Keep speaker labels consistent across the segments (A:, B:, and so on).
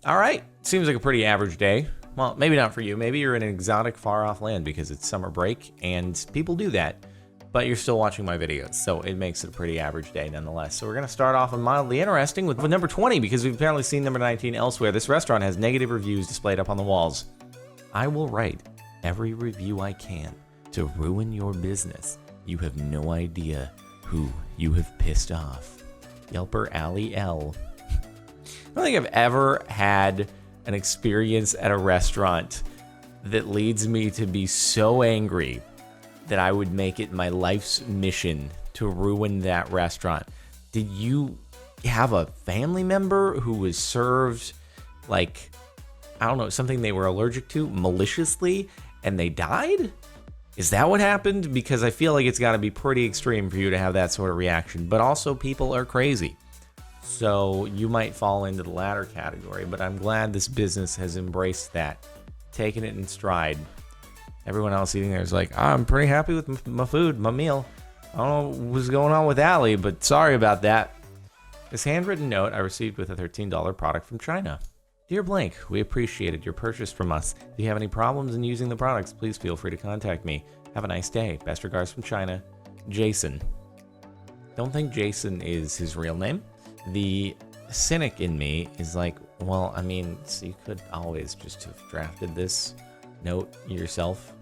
A: All right. Seems like a pretty average day. Well, maybe not for you. Maybe you're in an exotic, far-off land because it's summer break, and people do that. But you're still watching my videos, so it makes it a pretty average day nonetheless. So we're going to start off on mildly interesting with number 20, because we've apparently seen number 19 elsewhere. This restaurant has negative reviews displayed up on the walls. I will write every review I can to ruin your business. You have no idea who you have pissed off. Yelper Alley L. I don't think I've ever had an experience at a restaurant that leads me to be so angry that I would make it my life's mission to ruin that restaurant. Did you have a family member who was served, like, I don't know, something they were allergic to maliciously and they died? Is that what happened? Because I feel like it's got to be pretty extreme for you to have that sort of reaction. But also, people are crazy. So you might fall into the latter category, but I'm glad this business has embraced that, taken it in stride. Everyone else eating there is like, I'm pretty happy with my food, my meal. I don't know what's going on with Allie, but sorry about that. This handwritten note I received with a $13 product from China. Dear Blank, we appreciated your purchase from us. If you have any problems in using the products, please feel free to contact me. Have a nice day. Best regards from China, Jason. Don't think Jason is his real name. The cynic in me is like, well, I mean, so you could always just have drafted this note yourself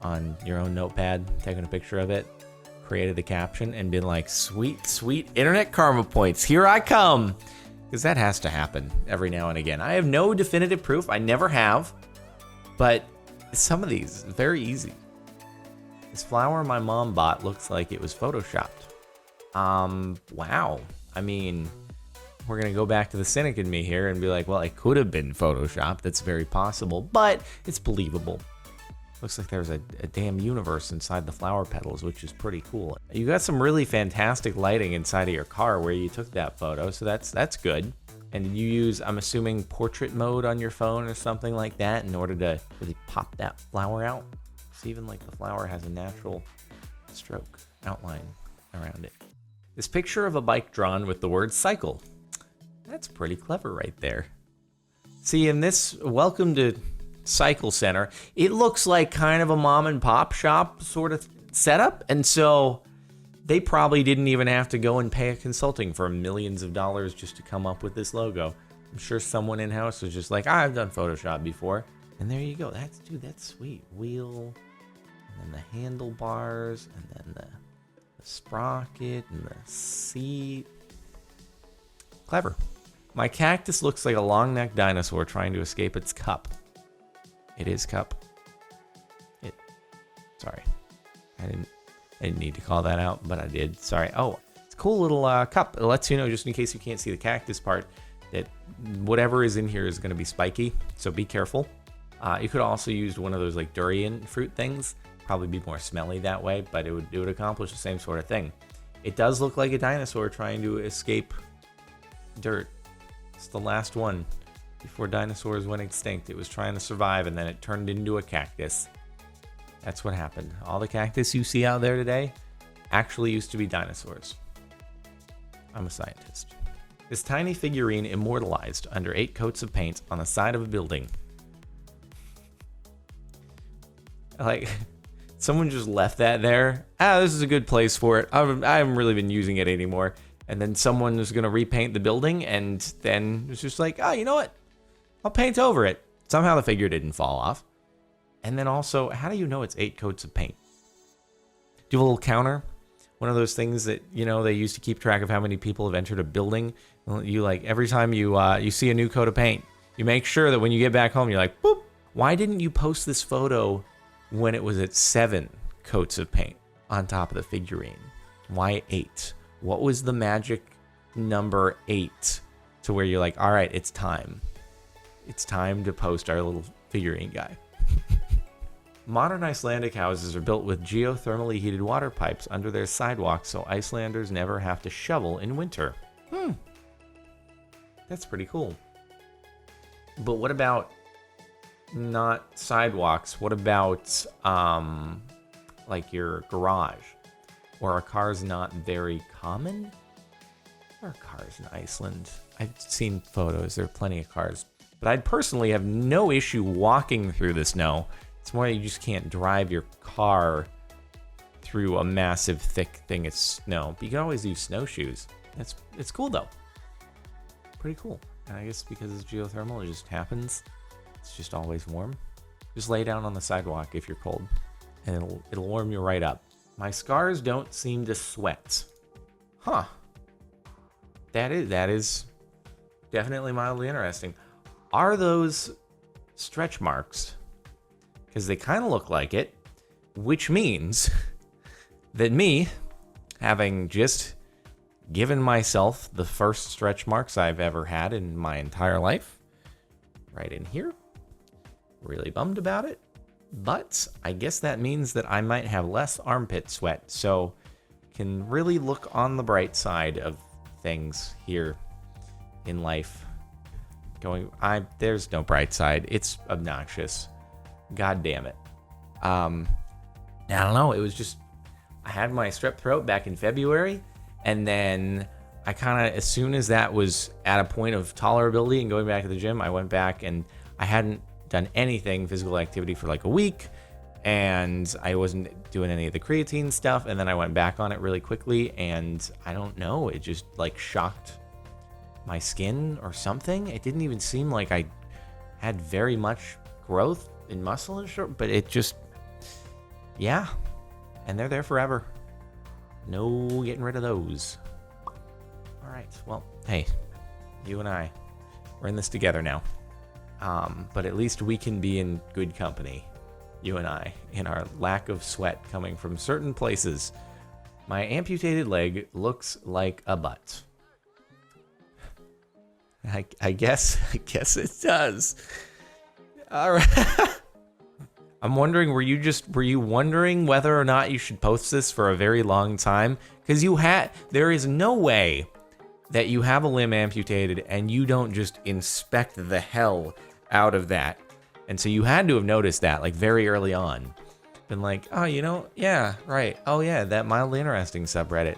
A: on your own notepad, taken a picture of it, created the caption, and been like, sweet, sweet internet karma points, here I come. Because that has to happen every now and again. I have no definitive proof, I never have, but some of these, very easy. This flower my mom bought looks like it was photoshopped. Wow. I mean, we're going to go back to the cynic in me here and be like, well, it could have been photoshopped. That's very possible, but it's believable. Looks like there's a damn universe inside the flower petals, which is pretty cool. You got some really fantastic lighting inside of your car where you took that photo, so that's good. And you use, I'm assuming, portrait mode on your phone or something like that in order to really pop that flower out. It's even like the flower has a natural stroke outline around it. This picture of a bike drawn with the word cycle. That's pretty clever right there. See, in this welcome to Cycle Center, it looks like kind of a mom and pop shop sort of setup. And so they probably didn't even have to go and pay a consulting firm millions of dollars just to come up with this logo. I'm sure someone in-house was just like, I've done Photoshop before. And there you go. That's sweet. Wheel, and then the handlebars, and then the sprocket, and the seat. Clever. My cactus looks like a long-necked dinosaur trying to escape its cup. It is cup. Sorry. I didn't need to call that out, but I did. Sorry. Oh, it's a cool little cup. It lets you know, just in case you can't see the cactus part, that whatever is in here is going to be spiky, so be careful. You could also use one of those like durian fruit things. Probably be more smelly that way, but it would accomplish the same sort of thing. It does look like a dinosaur trying to escape dirt. It's the last one. Before dinosaurs went extinct, it was trying to survive, and then it turned into a cactus. That's what happened. All the cactus you see out there today actually used to be dinosaurs. I'm a scientist. This tiny figurine immortalized under 8 coats of paint on the side of a building. Like, someone just left that there. This is a good place for it. I haven't really been using it anymore. And then someone was going to repaint the building, and then it's just like, you know what? I'll paint over it. Somehow the figure didn't fall off. And then also, how do you know it's 8 coats of paint? Do you have a little counter? One of those things that, you know, they used to keep track of how many people have entered a building. You like, every time you see a new coat of paint, you make sure that when you get back home, you're like, boop. Why didn't you post this photo when it was at 7 coats of paint on top of the figurine? Why 8? What was the magic number 8 to where you're like, all right, it's time. It's time to post our little figurine guy. Modern Icelandic houses are built with geothermally heated water pipes under their sidewalks so Icelanders never have to shovel in winter. That's pretty cool. But what about not sidewalks? What about like your garage? Or are cars not very common? There are cars in Iceland. I've seen photos. There are plenty of cars. But I'd personally have no issue walking through the snow. It's more you just can't drive your car through a massive, thick thing of snow. But you can always use snowshoes. It's cool, though. Pretty cool. And I guess because it's geothermal, it just happens. It's just always warm. Just lay down on the sidewalk if you're cold, and it'll warm you right up. My scars don't seem to sweat. Huh. That is definitely mildly interesting. Are those stretch marks? Because they kind of look like it, which means that me, having just given myself the first stretch marks I've ever had in my entire life, right in here, really bummed about it, but I guess that means that I might have less armpit sweat, so can really look on the bright side of things here in life. There's no bright side. It's obnoxious. God damn it. I don't know. It was just, I had my strep throat back in February, and then I kind of, as soon as that was at a point of tolerability and going back to the gym, I went back, and I hadn't done anything physical activity for like a week, and I wasn't doing any of the creatine stuff, and then I went back on it really quickly, and I don't know, it just like shocked my skin or something. It didn't even seem like I had very much growth in muscle and short, but it just, yeah, and they're there forever. No getting rid of those. All right, well, hey, you and I, we're in this together now. But at least we can be in good company, you and I, in our lack of sweat coming from certain places. My amputated leg looks like a butt. I guess it does. All right. I'm wondering, were you wondering whether or not you should post this for a very long time? Because there is no way that you have a limb amputated and you don't just inspect the hell out of that. And so you had to have noticed that, like, very early on. Been like, oh, yeah, right. Oh, yeah, that mildly interesting subreddit.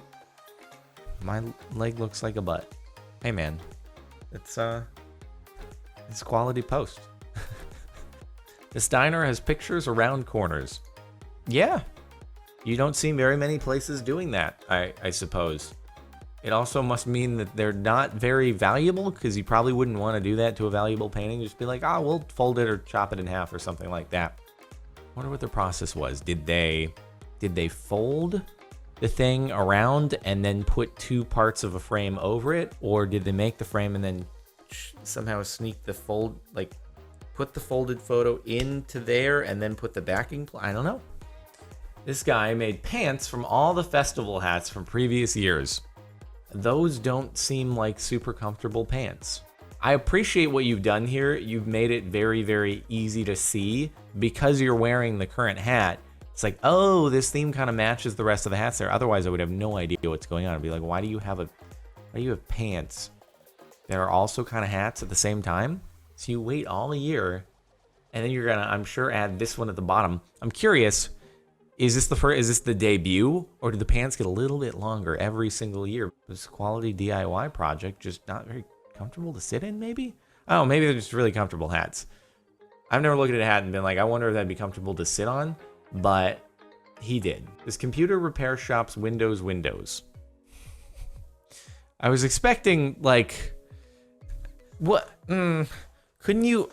A: My leg looks like a butt. Hey, man. It's quality post. This diner has pictures around corners. Yeah. You don't see very many places doing that, I suppose. It also must mean that they're not very valuable, because you probably wouldn't want to do that to a valuable painting. Just be like, we'll fold it or chop it in half or something like that. Wonder what the process was. Did they fold the thing around and then put two parts of a frame over it? Or did they make the frame and then somehow sneak the fold, like put the folded photo into there and then put the backing? I don't know. This guy made pants from all the festival hats from previous years. Those don't seem like super comfortable pants. I appreciate what you've done here. You've made it very, very easy to see because you're wearing the current hat. It's like, oh, this theme kind of matches the rest of the hats there. Otherwise, I would have no idea what's going on. I'd be like, why do you have pants that are also kind of hats at the same time? So you wait all a year, and then you're gonna, I'm sure, add this one at the bottom. I'm curious. Is this the debut, or do the pants get a little bit longer every single year? This quality DIY project just not very comfortable to sit in, maybe? Oh, maybe they're just really comfortable hats. I've never looked at a hat and been like, I wonder if that'd be comfortable to sit on, but he did. This computer repair shop's Windows. I was expecting, like, what? Couldn't you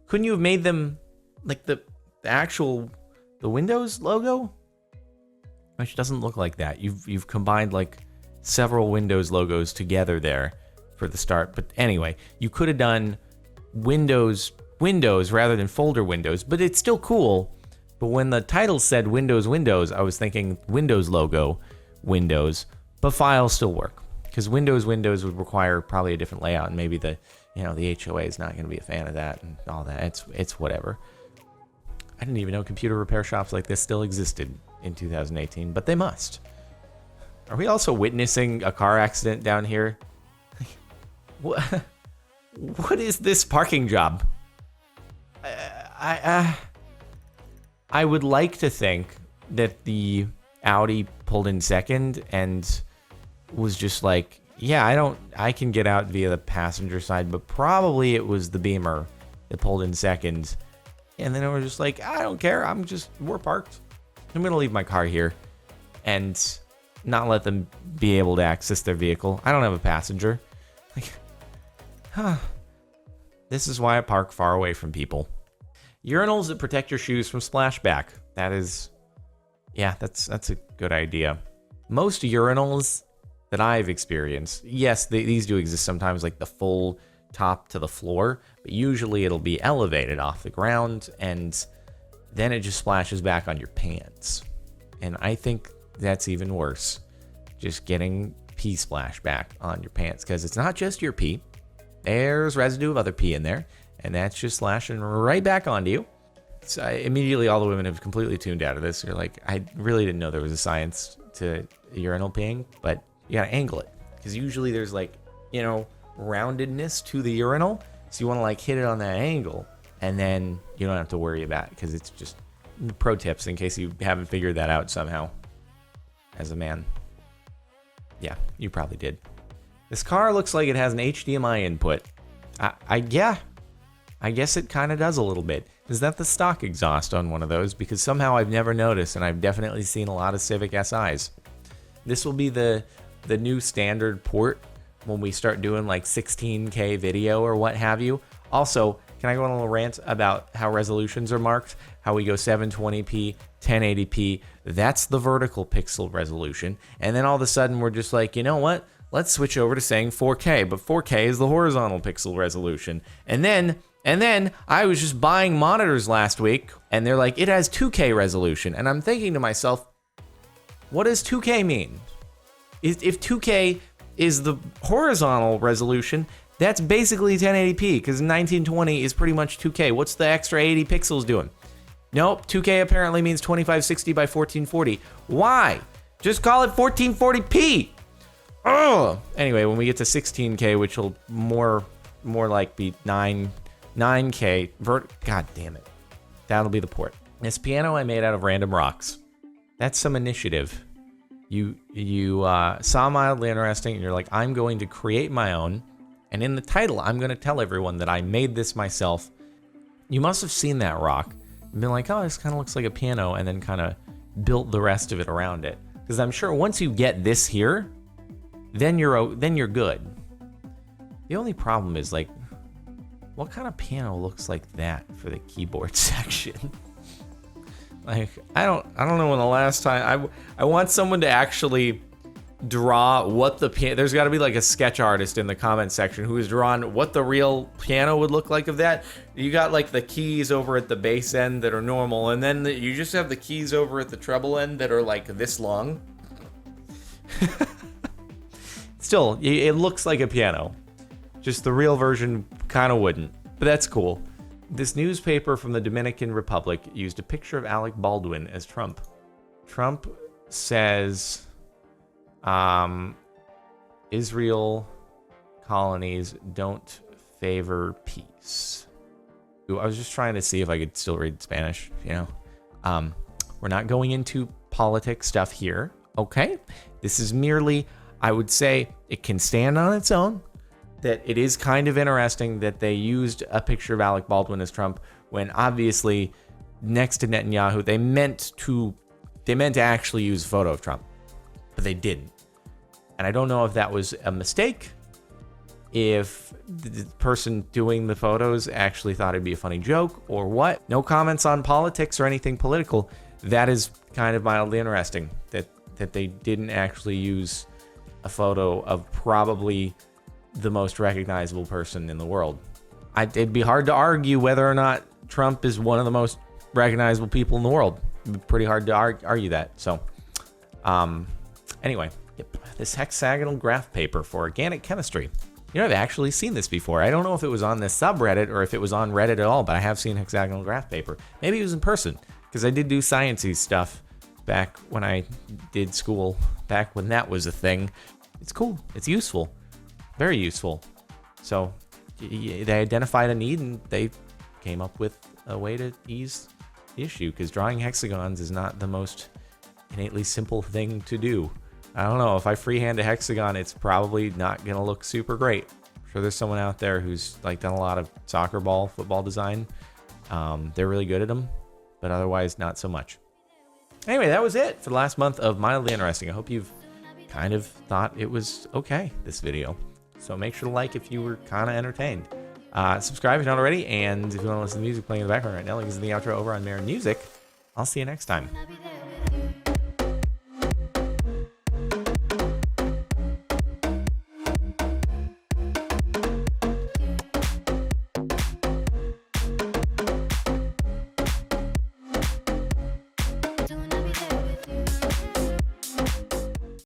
A: have made them like the actual the Windows logo? Which doesn't look like that. You've combined like several Windows logos together there for the start. But anyway, you could have done Windows rather than folder Windows, but it's still cool. But when the title said Windows, I was thinking Windows logo, Windows, but files still work. Because Windows would require probably a different layout, and maybe the HOA is not going to be a fan of that and all that. It's whatever. I didn't even know computer repair shops like this still existed in 2018, but they must. Are we also witnessing a car accident down here? What is this parking job? I would like to think that the Audi pulled in second and was just like, yeah, I can get out via the passenger side, but probably it was the Beamer that pulled in second. And then it was just like, I don't care. We're parked. I'm going to leave my car here and not let them be able to access their vehicle. I don't have a passenger. Like, this is why I park far away from people. Urinals that protect your shoes from splashback. That's a good idea. Most urinals that I've experienced, yes, these do exist sometimes, like the full top to the floor, but usually it'll be elevated off the ground and then it just splashes back on your pants. And I think that's even worse, just getting pee splash back on your pants, because it's not just your pee. There's residue of other pee in there, and that's just splashing right back onto you. So immediately all the women have completely tuned out of this. You're like, I really didn't know there was a science to urinal peeing, but you gotta angle it, because usually there's like, roundedness to the urinal, so you want to like hit it on that angle, and then you don't have to worry about it, because it's just pro tips in case you haven't figured that out somehow as a man. Yeah, you probably did. This car looks like it has an HDMI input. I guess it kind of does a little bit. Is that the stock exhaust on one of those? Because somehow I've never noticed, and I've definitely seen a lot of Civic SIs. This will be the new standard port when we start doing like 16K video or what have you. Also, can I go on a little rant about how resolutions are marked? How we go 720p, 1080p. That's the vertical pixel resolution. And then all of a sudden we're just like, you know what? Let's switch over to saying 4K, but 4K is the horizontal pixel resolution. And then I was just buying monitors last week, and they're like, it has 2K resolution. And I'm thinking to myself, what does 2K mean? If 2K is the horizontal resolution, that's basically 1080p, because 1920 is pretty much 2K. What's the extra 80 pixels doing? Nope, 2K apparently means 2560 by 1440. Why? Just call it 1440p. Oh, anyway, when we get to 16K, which will more like be 9K, God damn it. That'll be the port. This piano I made out of random rocks. That's some initiative. You saw Mildly Interesting, and you're like, I'm going to create my own. And in the title, I'm going to tell everyone that I made this myself. You must have seen that rock and been like, oh, this kind of looks like a piano, and then kind of built the rest of it around it. Because I'm sure once you get this here, then you're good. The only problem is, like, what kind of piano looks like that for the keyboard section? Like, I don't know when the last time I want someone to actually draw what the piano. There's got to be like a sketch artist in the comment section who has drawn what the real piano would look like of that. You got like the keys over at the bass end that are normal, and then you just have the keys over at the treble end that are like this long. Still, it looks like a piano. Just the real version kind of wouldn't, but that's cool. This newspaper from the Dominican Republic used a picture of Alec Baldwin as Trump. Trump says, Israel colonies don't favor peace. I was just trying to see if I could still read Spanish, We're not going into politics stuff here, okay? This is merely, I would say, it can stand on its own. That it is kind of interesting that they used a picture of Alec Baldwin as Trump when obviously next to Netanyahu, they meant to actually use a photo of Trump, but they didn't. And I don't know if that was a mistake, if the person doing the photos actually thought it'd be a funny joke or what. No comments on politics or anything political. That is kind of mildly interesting that they didn't actually use a photo of probably the most recognizable person in the world. It'd be hard to argue whether or not Trump is one of the most recognizable people in the world. It'd be pretty hard to argue that. So, anyway, this hexagonal graph paper for organic chemistry. I've actually seen this before. I don't know if it was on this subreddit or if it was on Reddit at all, but I have seen hexagonal graph paper. Maybe it was in person, because I did do sciencey stuff back when I did school, back when that was a thing. It's cool. It's useful. Very useful. So they identified a need and they came up with a way to ease the issue, because drawing hexagons is not the most innately simple thing to do. I don't know. If I freehand a hexagon, it's probably not going to look super great. I'm sure there's someone out there who's like done a lot of soccer ball, football design. They're really good at them, but otherwise not so much. Anyway, that was it for the last month of Mildly Interesting. I hope you've kind of thought it was okay, this video. So make sure to like if you were kind of entertained. Subscribe if you're not already, and if you want to listen to music playing in the background right now, like is in the outro over on Marin Music. I'll see you next time.